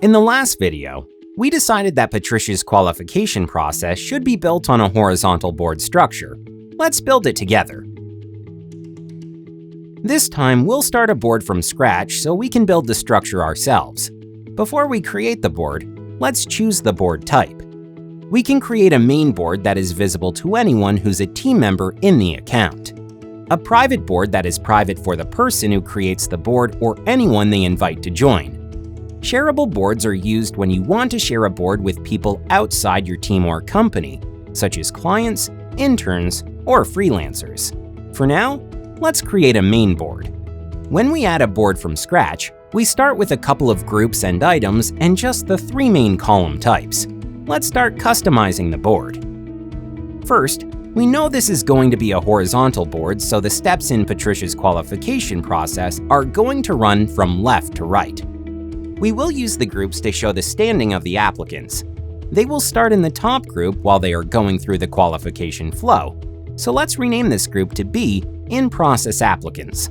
In the last video, we decided that Patricia's qualification process should be built on a horizontal board structure. Let's build it together. This time, we'll start a board from scratch so we can build the structure ourselves. Before we create the board, let's choose the board type. We can create a main board that is visible to anyone who's a team member in the account. A private board that is private for the person who creates the board or anyone they invite to join. Shareable boards are used when you want to share a board with people outside your team or company, such as clients, interns, or freelancers. For now, let's create a main board. When we add a board from scratch, we start with a couple of groups and items and just the 3 main column types. Let's start customizing the board. First, we know this is going to be a horizontal board, so the steps in Patricia's qualification process are going to run from left to right. We will use the groups to show the standing of the applicants. They will start in the top group while they are going through the qualification flow. So let's rename this group to be In-Process Applicants.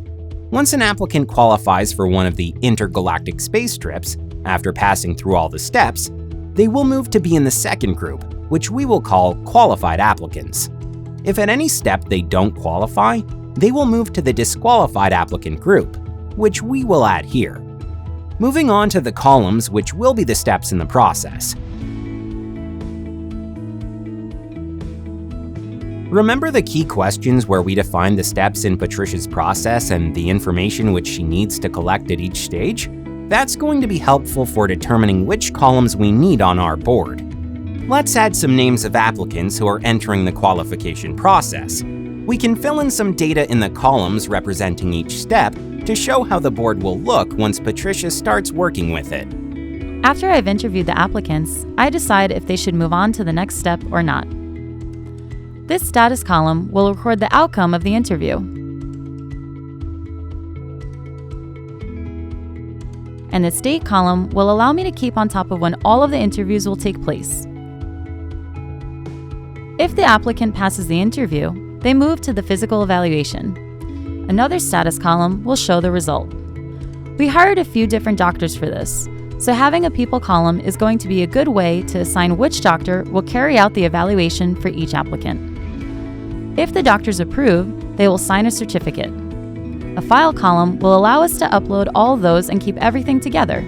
Once an applicant qualifies for one of the intergalactic space trips, after passing through all the steps, they will move to be in the second group, which we will call Qualified Applicants. If at any step they don't qualify, they will move to the Disqualified Applicant group, which we will add here. Moving on to the columns, which will be the steps in the process. Remember the key questions where we define the steps in Patricia's process and the information which she needs to collect at each stage? That's going to be helpful for determining which columns we need on our board. Let's add some names of applicants who are entering the qualification process. We can fill in some data in the columns representing each step to show how the board will look once Patricia starts working with it. After I've interviewed the applicants, I decide if they should move on to the next step or not. This status column will record the outcome of the interview. And the date column will allow me to keep on top of when all of the interviews will take place. If the applicant passes the interview, they move to the physical evaluation. Another status column will show the result. We hired a few different doctors for this, so having a people column is going to be a good way to assign which doctor will carry out the evaluation for each applicant. If the doctors approve, they will sign a certificate. A file column will allow us to upload all of those and keep everything together.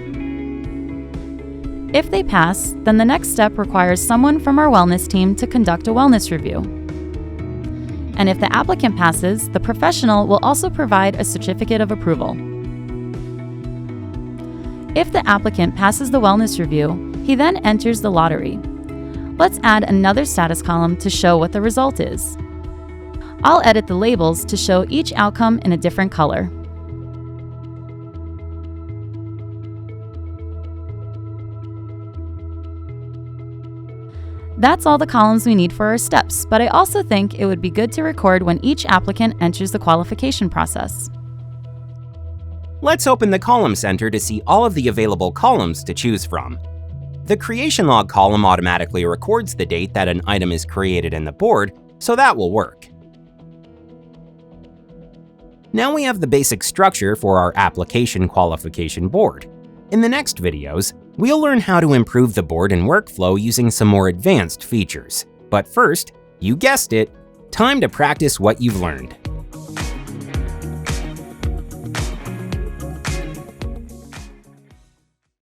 If they pass, then the next step requires someone from our wellness team to conduct a wellness review. And if the applicant passes, the professional will also provide a certificate of approval. If the applicant passes the wellness review, he then enters the lottery. Let's add another status column to show what the result is. I'll edit the labels to show each outcome in a different color. That's all the columns we need for our steps, but I also think it would be good to record when each applicant enters the qualification process. Let's open the Column Center to see all of the available columns to choose from. The Creation Log column automatically records the date that an item is created in the board, so that will work. Now we have the basic structure for our application qualification board. In the next videos, we'll learn how to improve the board and workflow using some more advanced features. But first, you guessed it, time to practice what you've learned.